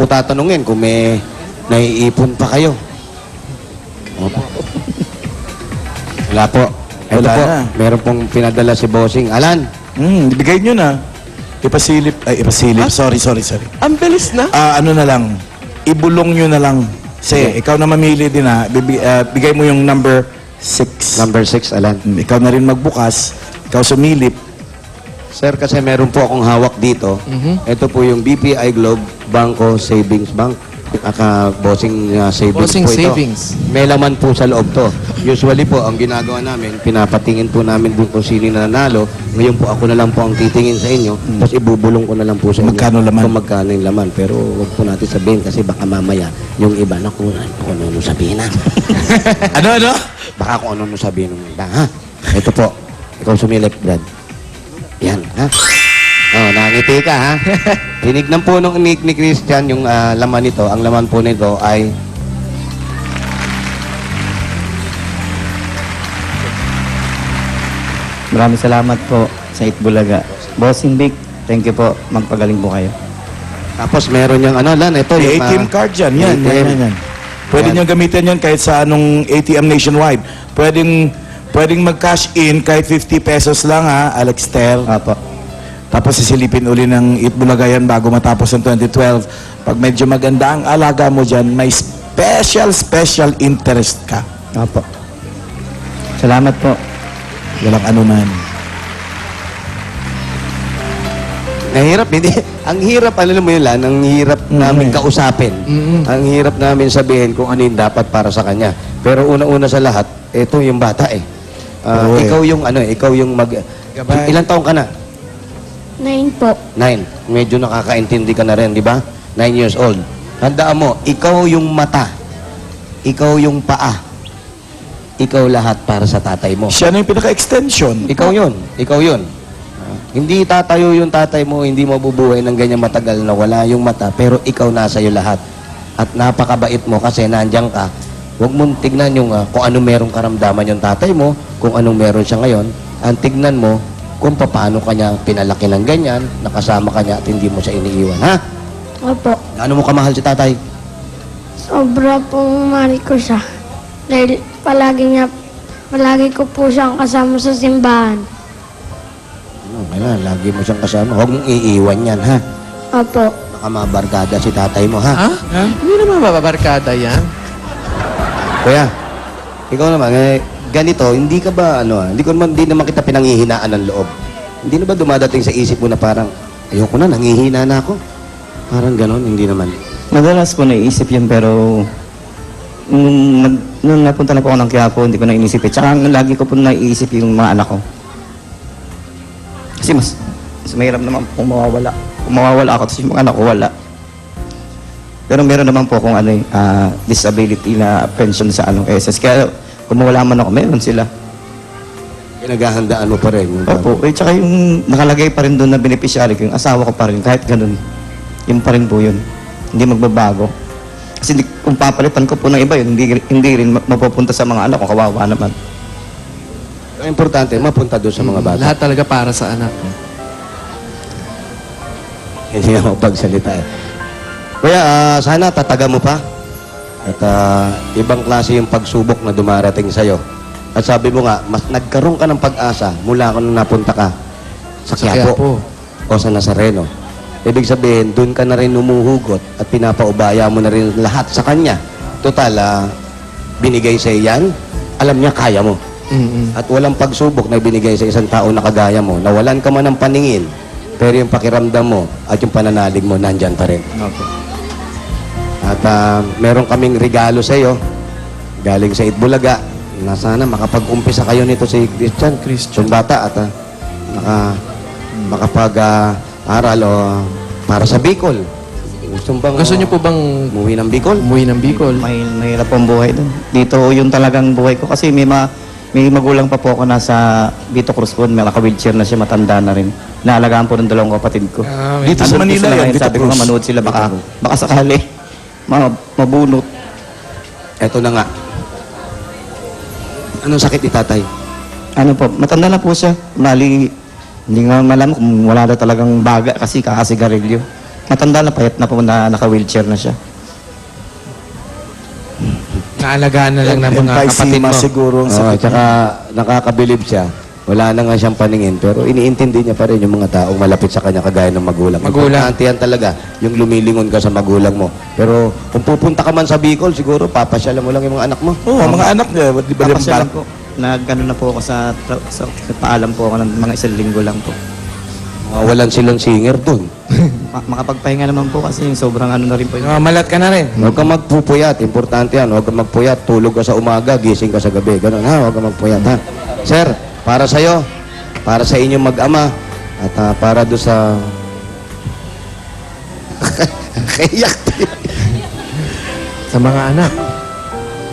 po tatanungin kung may naiipon pa kayo. Opo. Wala po. Ito Wala po, na. meron pong pinadala si Bossing. Alan, Ibigay nyo na. Ipasilip. Sorry. Ang bilis na. Ano na lang. Ibulong nyo na lang. Sige, ikaw na mamili din ha. Bigay mo yung number 6. number 6, Alan. Ikaw na rin magbukas. Ikaw sumilip. Sir, kasi meron po akong hawak dito. Ito po yung BPI Globe Bangko Savings Bank. Bossing savings Bossing po ito. savings. May laman po sa loob to. Usually po, ang ginagawa namin, pinapatingin po namin kung sino na nanalo. Ngayon po, ako na lang po ang titingin sa inyo. Tapos ibubulong ko na lang po sa inyo. Magkano laman? Kung magkano yung laman. Pero huwag po natin sabihin kasi baka mamaya yung iba na kung ano sabihin na. Ano? Baka kung ano sabihin ng iba, ha? Ito po. Ikaw sumilip, Brad. Yan, ha? Oh, nangiti ka, ha? Tinignan po nung ni Christian yung laman nito. Ang laman po nito ay Maraming salamat po sa Itbulaga. Bossing Big, thank you po. Magpagaling po kayo. tapos meron yung ano, Lan, ito May yung ATM card dyan. Yan. Pwede nyo gamitin yan kahit sa anong ATM nationwide. Pwedeng mag-cash in kahit 50 pesos lang ha, Alex Tel. Apo. Tapos sisilipin uli ng Itbulaga yan bago matapos ang 2012. Pag medyo maganda ang alaga mo dyan, may special interest ka. Apo. Salamat po. Walang anuman. Nahirap, hindi. Ang hirap, alam mo yun, Lan, ang hirap namin kausapin. Ang hirap namin sabihin kung ano yung dapat para sa kanya. Pero una-una sa lahat, ito yung bata eh. Oo, ikaw yung ano, ikaw yung Gabay. Ilang taong ka na? 9 po. 9. Medyo nakakaintindi ka na rin, di ba? 9 years old. Handaan mo, ikaw yung mata. Ikaw yung paa. Ikaw lahat para sa tatay mo. Siya na yung pinaka-extension. Ikaw yun. Ikaw yun. Hindi tatayo yung tatay mo, hindi mo bubuhay ng ganyan matagal na wala yung mata, pero ikaw nasa iyo lahat. At napakabait mo kasi nandiyan ka. Huwag mong tignan yung kung anong merong karamdaman yung tatay mo, kung anong meron siya ngayon. Ang tignan mo kung paano kanya pinalaki ng ganyan, nakasama kanya at hindi mo siya iniiwan. Ha? Opo. Gaano mo kamahal si tatay? Sobra pong mahal ko siya. Dahil palagi ko po siyang kasama sa simbahan. Kailan, lagi mo siyang kasama. Huwag mong iiwan yan, ha? Opo. Baka mabarkada si tatay mo, ha? Ha? Hindi naman mababarkada yan. Kuya, ikaw naman, ganito, hindi ka ba, hindi naman kita pinanghihinaan ng loob. Hindi na ba dumadating sa isip mo na parang, ayoko na, nanghihina na ako? Parang ganon, hindi naman. Madalas ko naisip yun pero nung napunta na po ako ng Quiapo, hindi ko na inisip eh. Tsaka lagi ko po naiisip yung mga anak ko. Kasi mas mahirap naman kung mawawala. Kung mawawala ako, tapos yung mga anak ko wala. Pero meron naman po akong disability na pension sa SS. Kaya kung mawala man ako, meron sila. Pinaghahandaan mo pa rin. Opo. Eh, tsaka yung nakalagay pa rin doon na beneficiary ko, yung asawa ko pa rin, kahit ganun. Yun pa rin po yun. Hindi magbabago. Kasi kung papalitan ko po ng iba yun, hindi rin mapupunta sa mga anak ko, kawawa naman. Ang importante, mapunta doon sa mga bata. Lahat talaga para sa anak. Hindi ako pagsalita eh. Kuya, sana tataga mo pa. At ibang klase yung pagsubok na dumarating sa'yo. At sabi mo nga, mas nagkaroon ka ng pag-asa mula kung napunta ka sa Quiapo o sa Nazareno. Ibig sabihin, doon ka na rin umuhugot at pinapaubaya mo na rin lahat sa kanya. Total, binigay sa'yo yan, alam niya kaya mo. At walang pagsubok na binigay sa isang tao na kagaya mo. Nawalan ka man ng paningin, pero yung pakiramdam mo at yung pananalig mo, nandyan pa rin. Opo. At meron kaming regalo sa iyo, galing sa Itbulaga, na sana makapag-umpisa kayo nito si Christian. Yung bata at makapag-aral o para sa Bicol. Gusto niyo po bang umuwi ng Bicol? umuwi ng Bicol? Mahirap po ang buhay doon. Dito yung talagang buhay ko kasi may magulang pa po ako nasa Vito Cruz po, may naka-wheelchair na siya, matanda na rin. Naalagaan po ng dalawang kapatid ko. Dito sa Andun po Manila sila yan, ngayon, Vito sabi ko Cruz. nga manood sila, baka sakali mabunot. Eto na nga. Anong sakit ni tatay? Ano po, matanda na po siya. Mali, hindi nga malam kung wala na talagang baga kasi kakasigarilyo. matanda na, payat na po na naka-wheelchair na siya. Naalagaan na lang ng mga kapatid mo. Emphysema siguro ang Oo, sakit. tsaka nakakabilib siya. Wala na nga siyang paningin, pero iniintindi niya pa rin yung mga taong malapit sa kanya kagaya ng magulang. Magulang. Importante yan talaga, yung lumilingon ka sa magulang mo. Pero kung pupunta ka man sa Bicol, siguro papasyalan mo lang yung mga anak mo. Oo, mga anak niya, di ba Tapos lang po, nag-ano na po ako sa paalam po ako ng mga isang linggo lang po. Walan silang singer dun. Makapagpahinga naman po kasi yung sobrang ano na rin po yun. Malat ka na rin. Huwag kang magpupuyat, importante yan. Huwag kang magpuyat, tulog ka sa umaga, gising ka sa gabi. Ganun ha, huwag kang magpuyat ha. Sir, para sa'yo, para sa inyong mag-ama, at para doon sa... Kayak. Sa mga anak.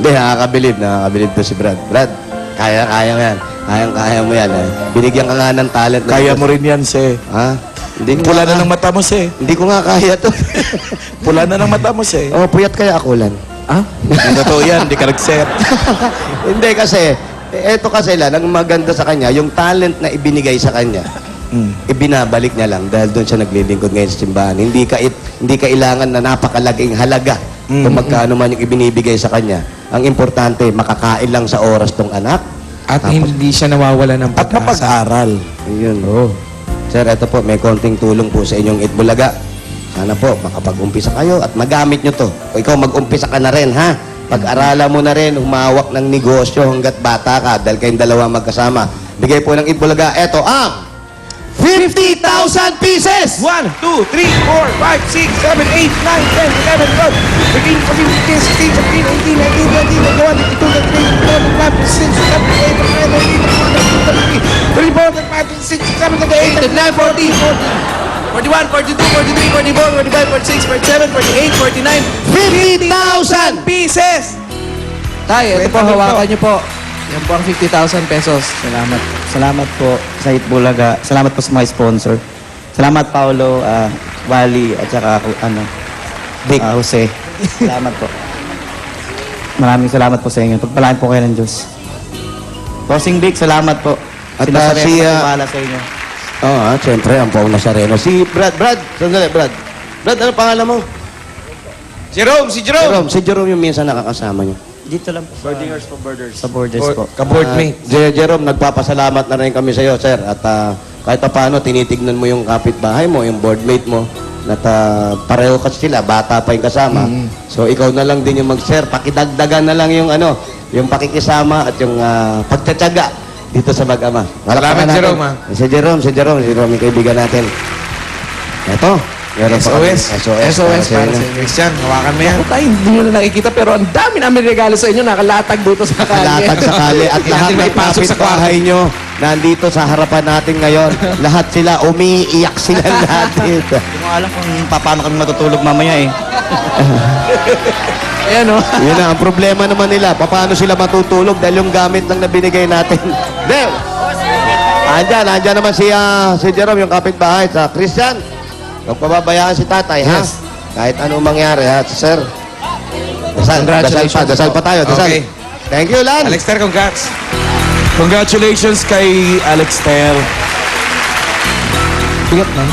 Hindi, nakakabilib to si Brad. Brad, kaya mo yan. Kaya mo yan. Binigyan ka nga ng talent. na- Kaya mo rin yan, se. Ha? Hindi ko Pula nga- na ng mata mo, se. Hindi ko nga kaya to. Pula na ng mata mo, se. Oh, puyat kaya ako lan. Ah? Yung totoo yan, di ka nag-set. Hindi kasi, eto kasi lang, ang maganda sa kanya, yung talent na ibinigay sa kanya, ibinabalik niya lang dahil doon siya naglilingkod ngayon sa simbahan. Hindi kailangan na napakalaging halaga kung magkano man yung ibinibigay sa kanya. Ang importante, makakain lang sa oras tong anak. At Tapos- hindi siya nawawala ng At pag-asa. mapag-aral. Ayun. Sir, eto po, may konting tulong po sa inyong Itbulaga. Sana po, makapag-umpisa kayo at magamit nyo to. O ikaw, mag-umpisa ka na rin, ha? Pag-aralan mo na rin, humawak ng negosyo hanggat bata ka dahil kayong dalawa magkasama. Bigay po ng Itbulaga. Eto ang 50,000 pieces! 1, 2, 3, 4, 5, 6, 7, 8, 9, 10, 11, 12, 13, 14, 15, 16, 17, 18, 19, 20, 21, 22, 23, 24, 25, 26, 27, 28, 29, 30, 31, 32, 33, 34, 35, 36, 37, 38, 39, 40, 41, 42, 43, 44, 45, 46, 47, 48, 49, 50,000! pieces! Tay, ito po, hawakan niyo po. Yan po ang 50,000 pesos. Salamat. Salamat po sa Itbulaga. Salamat po sa mga sponsor. Salamat Paolo, Wally, at saka Vic, Jose. Salamat po. Maraming salamat po sa inyo. Pagpalaan po kayo ng Diyos. Bossing Vic, salamat po. At, Sinasarap si, ko bahala sa inyo. Oo, siyempre, ang Paul Nazareno. Si Brad, sandali, Brad. Brad, ano pangalan mo? Jerome, si Jerome! Si Jerome yung minsan nakakasama niyo. Dito lang po. Boardingers for Borders. Sa Borders po. Ka-boardmate. Jerome, nagpapasalamat na rin kami sa iyo, sir. At kahit pa paano, tinitignan mo yung kapitbahay mo, yung boardmate mo, at pareho kasi sila, bata pa yung kasama. So, ikaw na lang din yung mag-share. Pakidagdagan na lang yung yung pakikisama at yung pagtatyaga dito sa mag-ama. Salamat, Jerome, Si Jerome, yung kaibigan natin. Ito. Meron pa kami. SOS para sa inyo. Christian, hawakan mo yan. Tay, hindi nyo na nakikita pero ang dami namin regalo sa inyo. Nakalatag dito sa kalye. Nakalatag sa kali at Hindi lahat natin ng maipasok sa kapitbahay nyo nandito sa harapan natin ngayon. Lahat sila, umiiyak sila lahat dito. Hindi ko alam kung paano kami matutulog mamaya eh. Ayan o. Yun na, ang problema naman nila, paano sila matutulog dahil yung gamit lang na binigay natin. Del! Andyan naman si Jerome, yung kapitbahay, sa Christian. Huwag pababayaan si tatay, ha? Yes. Kahit anong mangyari, ha? Sir, Congratulations dasal pa tayo, dasal. Okay. Thank you, Lan. Alex Ter, congrats. Congratulations kay Alex Ter. Bigat na.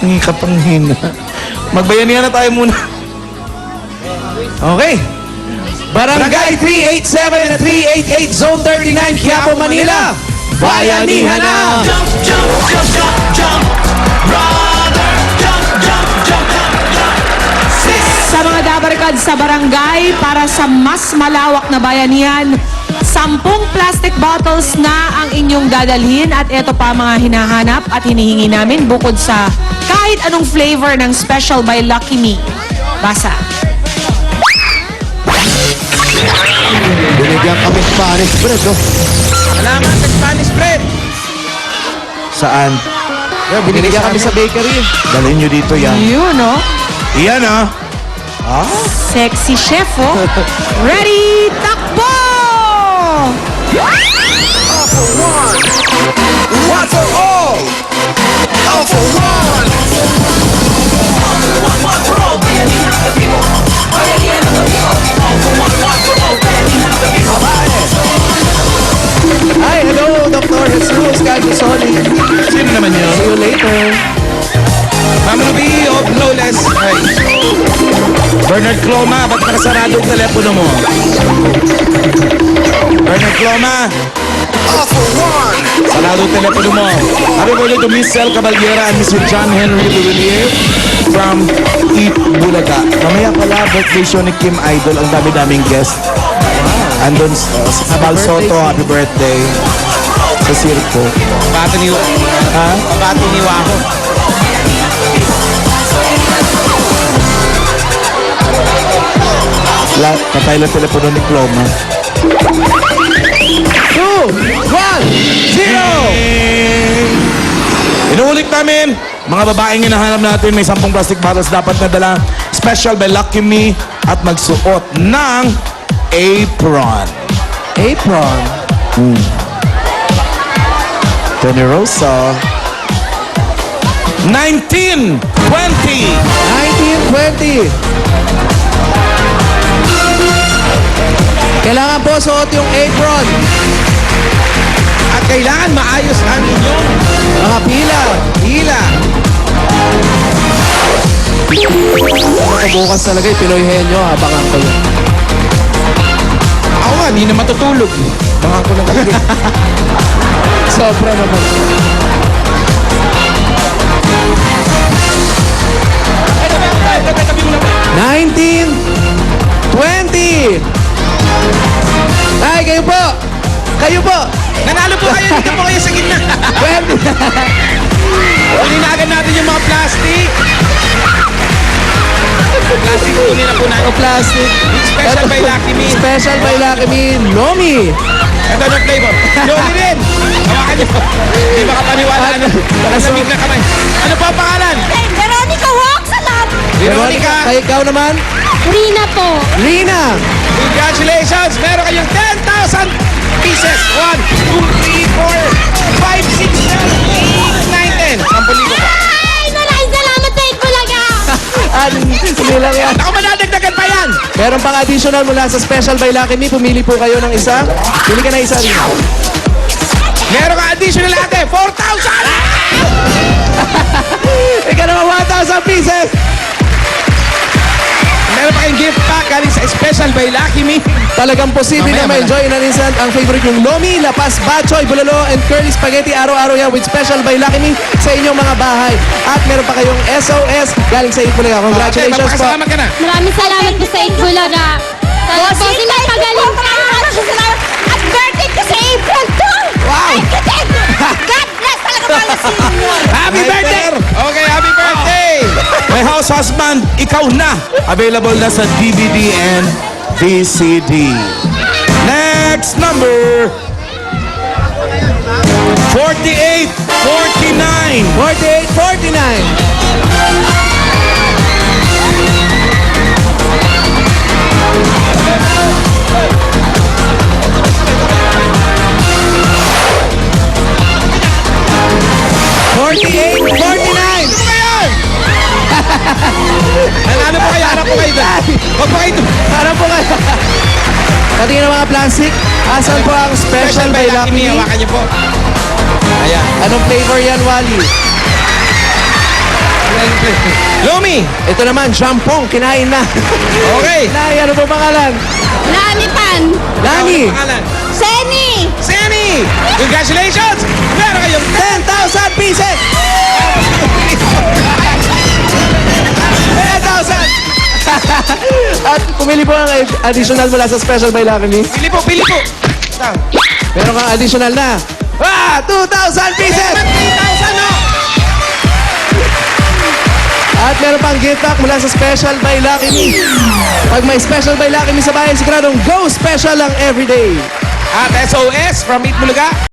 Ang kapanghina. Magbayanihan na tayo muna. Okay. Barangay 387 and 388 Zone 39 Quiapo, Manila. Bayanihan na! Jump, jump, jump, jump, jump. Brother, jump, jump, jump, jump, jump. Sa mga dabarkad sa barangay para sa mas malawak na bayanihan, 10 plastic bottles na ang inyong dadalhin at ito pa mga hinahanap at hinihingi namin bukod sa kahit anong flavor ng Special by Lucky Me. Basa. Binigyan kami Spanish bread, oh. Salamat sa Spanish bread. Saan? Binigyan kami sa bakery. Dalhin nyo dito yan. Yun, no? Iyan ah. Sexy chef, oh. Ready, takbo! One for all! All for one. One for all. Bayanihan ng people. Bayanihan ng people. All for one for all. Bayanihan ng people. Hi, hello, Dr. Jesus Calvisoli. Sino naman yun? See you later. Ma'am Ruby, Bernard Cloma, ba't nakasarado yung telepono mo? Bernard Cloma, sarado yung telepono mo. Happy birthday to Miss Sel Caballera and Mr. John Henry Duvillier from Eat Bulaga. Mamaya pala, birthday show ni Kim Idol. Ang dami-daming guest. Andun sa Cabal Soto, happy birthday. Sa Circo. Pabati ni Waho. Patay lang telepono ni Cloma. 2, 1, 0! Inuulit namin, mga babaeng hinahanap natin, may 10 plastic bottles dapat nadala. Special by Lucky Me at magsuot ng apron. Apron. Tony Rosa. 1920. 1920. Kailangan po suot yung apron. At kailangan maayos ang inyong mga pila. Bukas talaga yung Pinoy Henyo. Abangan ko yun. Ako nga, hindi na matutulog. Abangan ko lang talaga. Sobra naman. Nineteen 20. Ay, kayo po! Kayo po! Nanalo po kayo! Dito po kayo sa gitna! Ulinagan natin yung mga plastic. Plastic, kunin na po natin. Plastic. Special by Lucky Me. Special by Lucky Me. Lomi. Ito na flavor. Lomi rin. Hawakan niyo. Hindi makapaniwala. Nakasamig na kamay. Ano po ang pangalan? Veronica walks a lot! Veronica. Kaya ikaw naman? Rina po. Lina. Congratulations! Meron kayong 10,000 pieces. 1, 2, 3, 4, 5, 6, 7, 8, 9, 10. 10,000 pa. Ay, maraming salamat sa Itbulaga! Hindi lang yan. Ako madadagdagan pa yan. Meron pang additional mula sa Special by Lucky Me. Pumili po kayo ng isa. Pili ka na isa rin. Meron ka additional ate. 4,000! Ikaw naman 1,000 pieces. Meron pa kayong gift pack galing sa Special by Lucky Me. Talagang posible na ma-enjoy in an instant ang favorite yung Lomi, Lapas, Batchoy, Bulalo, and Curly Spaghetti araw-araw yan with Special by Lucky Me sa inyong mga bahay. At meron pa kayong SOS galing sa Itbulaga. Congratulations po. Magpasalamat ka na. Maraming salamat po sa Itbulaga. Sana po sinapagaling ka. At birthday ko sa April 2! Wow! Ay, katig! God bless talaga mga senior! Happy birthday! Okay, happy birthday! My house husband, ikaw na. Available na sa DVD and VCD. Next number 4849. 48-49. Nanalo po kayo, harap po kayo dyan. Huwag po kayo dyan. Harap po kayo. Patingin ng mga plastic. Asan po ang Special by Lucky Me? Hawakan niyo po. Ayan. Anong flavor yan, Wally? Lumi! Ito naman, jampong. Kinain na. Okay. Nay, ano po pangalan? Lani Pan! Lani! Seni! Sammy! Congratulations! Meron kayong 10,000 pieces! 10,000! At pumili po ang additional mula sa Special by Lucky Me. Pili po, pili po! Meron kang additional na. 2,000 pieces! 3,000 no! At meron pang gift pack mula sa Special by Lucky Me. Pag may Special by Lucky Me sa bayan, siguradong go special lang everyday. At SOS from Eat Bulaga,